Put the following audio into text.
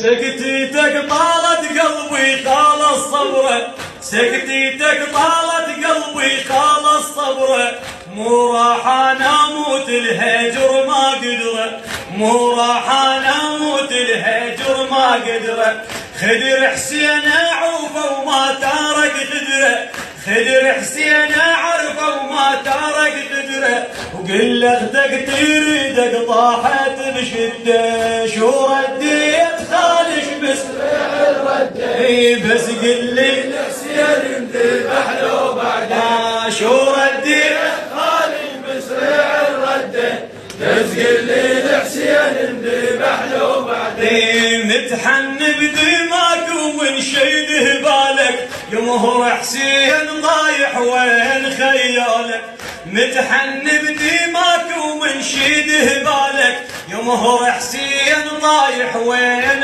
سكتيتك طالت قلبي خالص صبره، سكتيتك طالت قلبي خالص صبره، مو راح انا اموت الهجر ما قدره، مو راح انا اموت الهجر ما قدره. خدر حسين اعوفه وما تارك خدره، خدر حسين اعرفه وما تارك خدره، وقل اختك تريدك طاحت بشده، شو رديت خالش بسرع الرده، بس قل لي حسين انذبح له بعده، شو رديت خالش بسرع الرده، بس قل لي حسين انذبح له بعده. متحن بدماك ومنشيد هبالك، يا مهر حسين ضايح وين خيالك، متحن بدماك ومنشيد هبالك، يا مهر حسين ضايح وين